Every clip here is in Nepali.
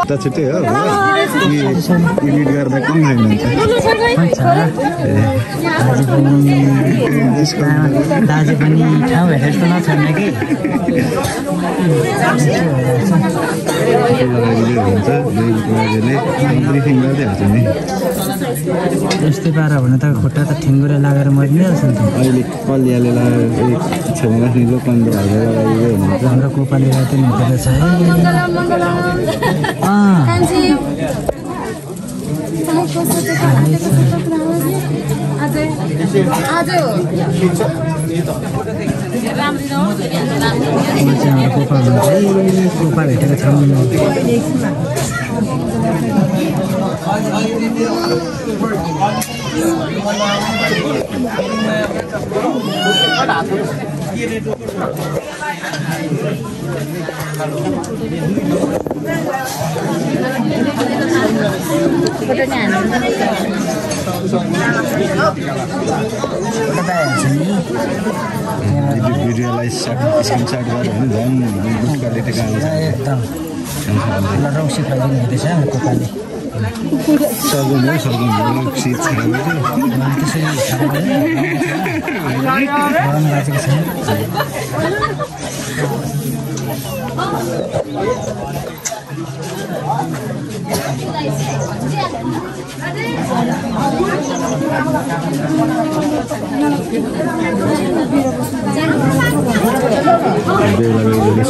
त छुट्टै हो एडिट गर्दा कम लाग्नुहुन्छ दाजु पनि ठाउँ हेरेर त नछन् कि ब्रिफिङ गर्दै हाल्छ नि यस्तै पारा भने त खुट्टा त ठेङ्गुरे लागेर मरिहाल्छ नि त अहिले कलियाले छेउमा राख्ने लोकन्द हालेर लगाइदियो हुन्छ हाम्रो कोपालीलाई पनि हुँदो रहेछ है कोपा भन्छ कोपा भेटेको छौँ भिडियोलाई स्क्रिनसट गर्यो भने झन् गुड क्वालिटीको आउँछ एकदम रौसी खाइदिनु हुँदैछ कोपाले सगुन हो सगुन सिट छ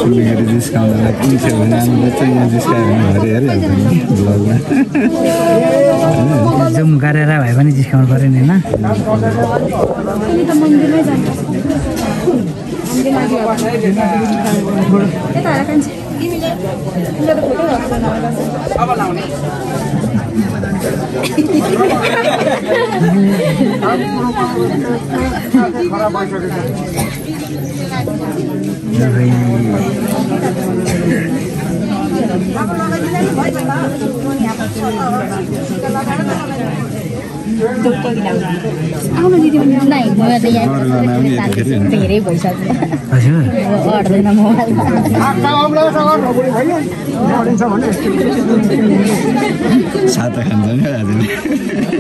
सुन्दाखेरि डिस्काउन्टलाई कुन थियो भने हामीलाई चाहिँ यहाँ डिस्काउन्ट भएर हेरिहाल्छ नि ब्लगमा जुम गरेर भए पनि डिस्काउन्ट गऱ्यो नि धेरै भइसक्यो अड्दैन साता खान्छ नि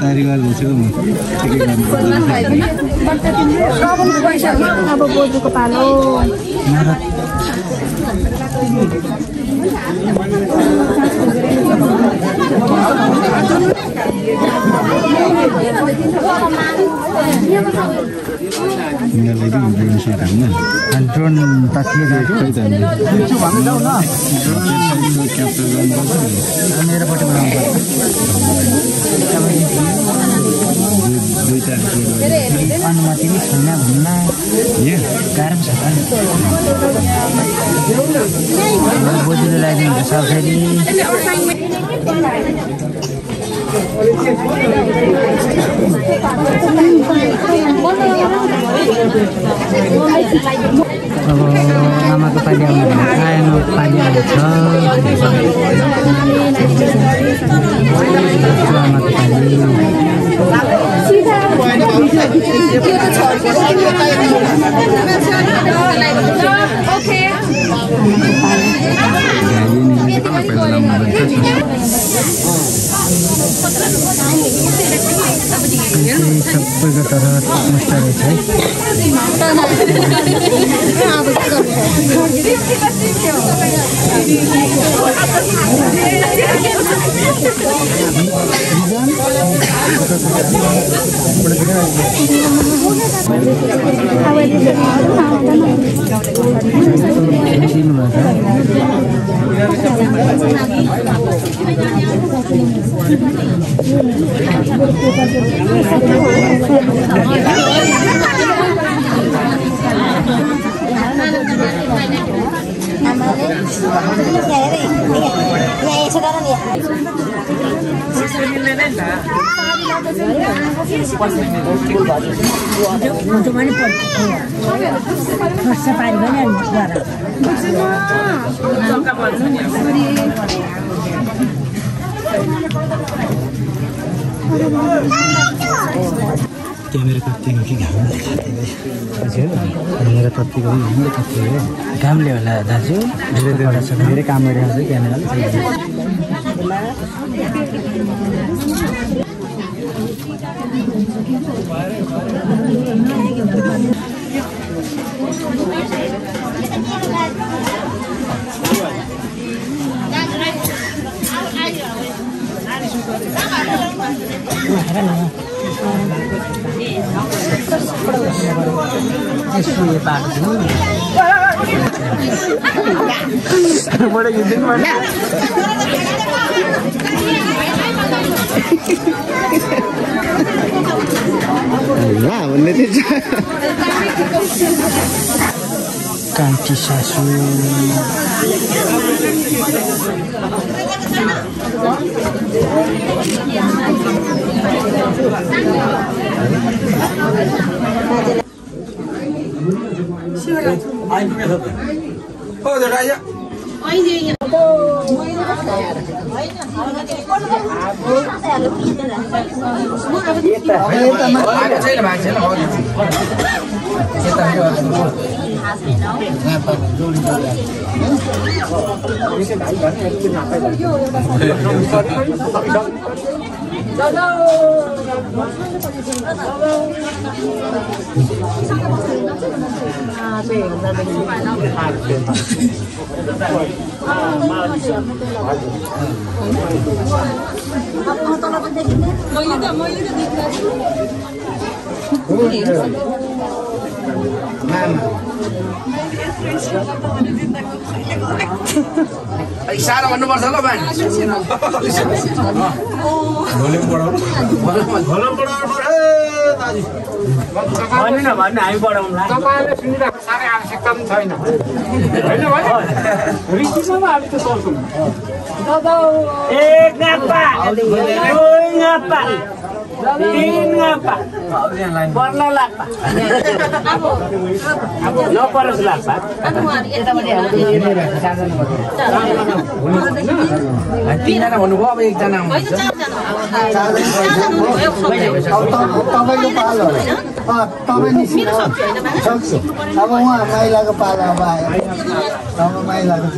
तयारी गर्दैछु अब बोजूको पालो ड्रोन मेरोपट्टि अनुमति नै छैन भन्न गाह्रो छ बोजूले लगाइदिनु हुन्छ फेरि अब आमाको पालि आउनु आएन पालि आउँछ आमाको पालि सबैको तर्फ मुष्ट रहेछ है क्यामेरा कतिको कि घामले क्यामेरा कतिको घामले कति हो घामले होला दाजु धेरै छ धेरै काम गरिरहेको छ क्यामेराले कान्छी सासू साह्रो भन्नुपर्छ ल भाइ भन्ने हामी बढाउँला तपाईँले सुनिरहेको साह्रै आवश्यकता पनि छैन होइन हामी त सक्छौँ एक गापा दुई गापा तीन गापा पर्ला लाग्पा नपरोस् लाग्पा तिनजना भन्नुभयो अब एकजना तपाईँको पालो तपाईँ निस्किनु सक्छु अब उहाँ माइलाको पालो अब आयो अब माइलाको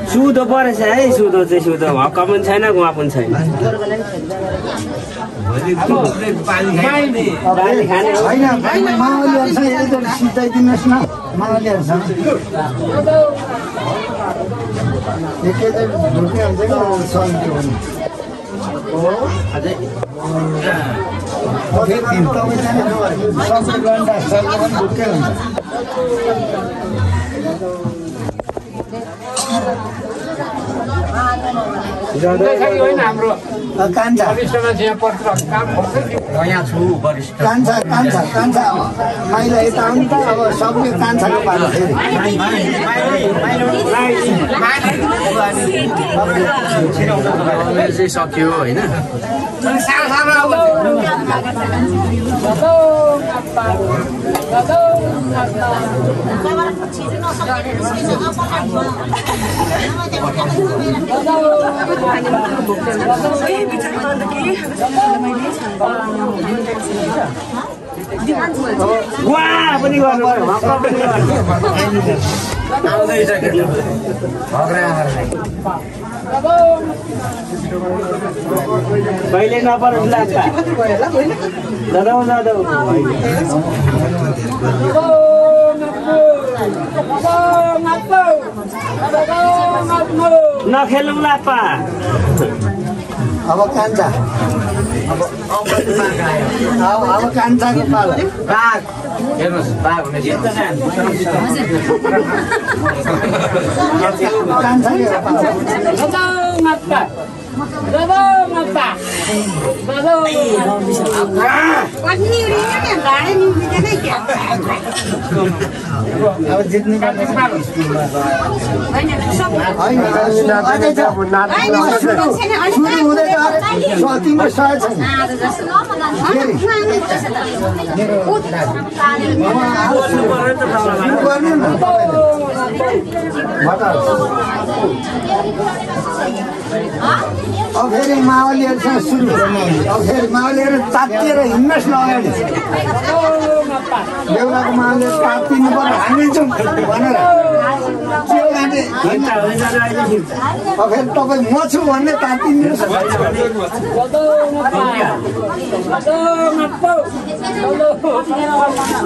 सुधो परेछ है सुधो चाहिँ सुधो हक्क पनि छैन गुवा पनि छैन सिधाइदिनुहोस् न माओलीहरूसँग ढुक्कै हुन्छ कि सन्चो हुनु सबै घन्टा सर्को पनि ढुक्कै हुन्छ कान्छा माइला यता आउनु त अब सबले कान्छाको पालो फेरि सक्यो होइन पहिले नपरोस् लाग्छ जाऊ जाऊ नखेलौँ लापा अब कान्छा अब कान्छाको पालो बाघ हेर्नुहोस् बाघ हुने अब जित्नु अब फेरि माओलीहरूसँग सुरु अब फेरि माओलीहरू तातिएर हिँड्नुहोस् न अगाडि बेहुलाको माओलीहरू तातिनु पर्यो हानिदिन्छौँ भनेर अब फेरि तपाईँ म छु भन्ने तातिनुहोस्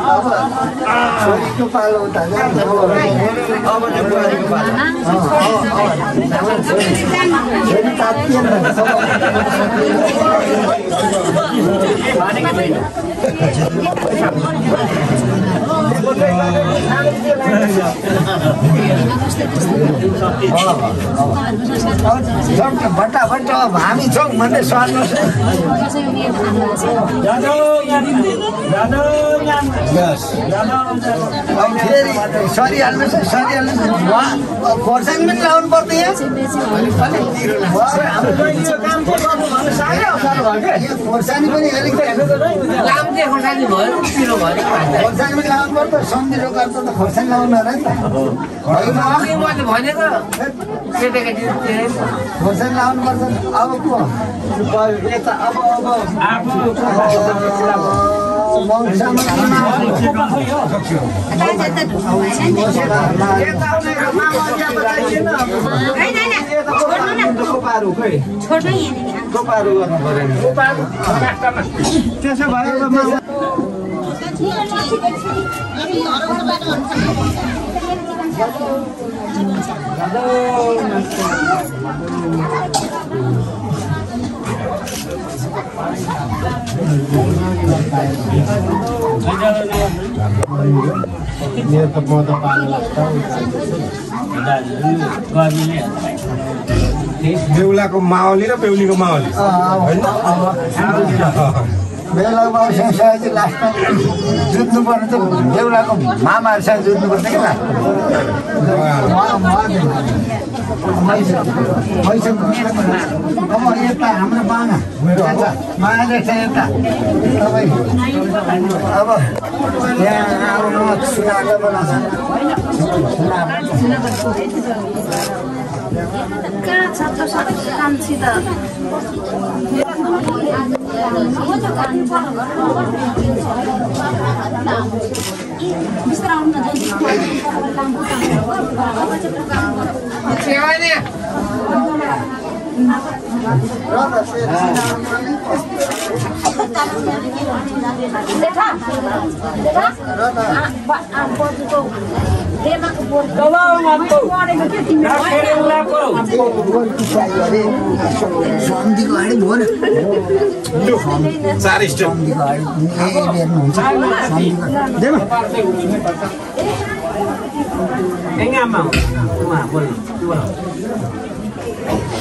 अब छोरीको पालो उता छोरी तातिएर भट्टाभट अब हामी छौँ भन्ने स्वार्नुहोस् अब फेरि सरिहाल्नुहोस् खोर्सानी पनि लाउनु पर्दैन खोर्सानी पनि खोर्सानी पनि लाउनु पर्छ सम्झिलो गर्छ त खोर्सानी लाउनु होला नि त खोर्सानी लाउनु पर्छ अब को यता अब त्यसो भयो बेहुलाको माओली र बेहुलीको माओली बेहुलाको माओलीसँग चाहिँ लास्टमा जुत्नु पर्ने त बेहुलाको मामाहरूसँग जुत्नु पर्छ कि अब यता हाम्रो बाना मायाले चाहिँ यता तपाईँ अब यहाँ अब सुनाएको बनाउँछ कहाँ छ त सबै कान्छी त सन्धिको हाडी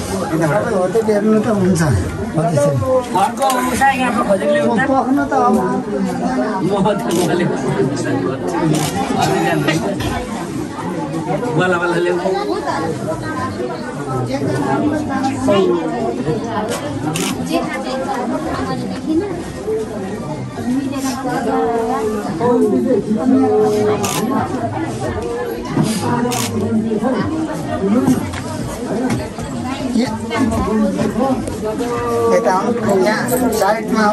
भयो होटेल हेर्नु त हुन्छ पक्नु त अब वाला वाला ले जे खाते यता यहाँ साइडमा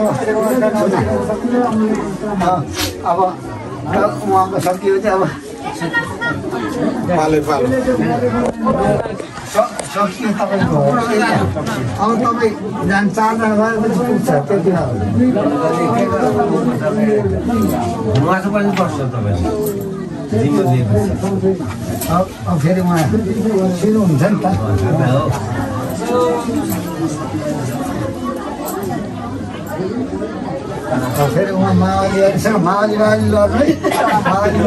अब उहाँको सकियो चाहिँ अब सकियो तपाईँको अब तपाईँ जान 4 जना भएपछि पुग्छ त्यति अब फेरि उहाँ छिर्नु हुन्छ नि त फेरि उहाँ माओवादीहरूसँग माओवादी लड्नु है माओवादी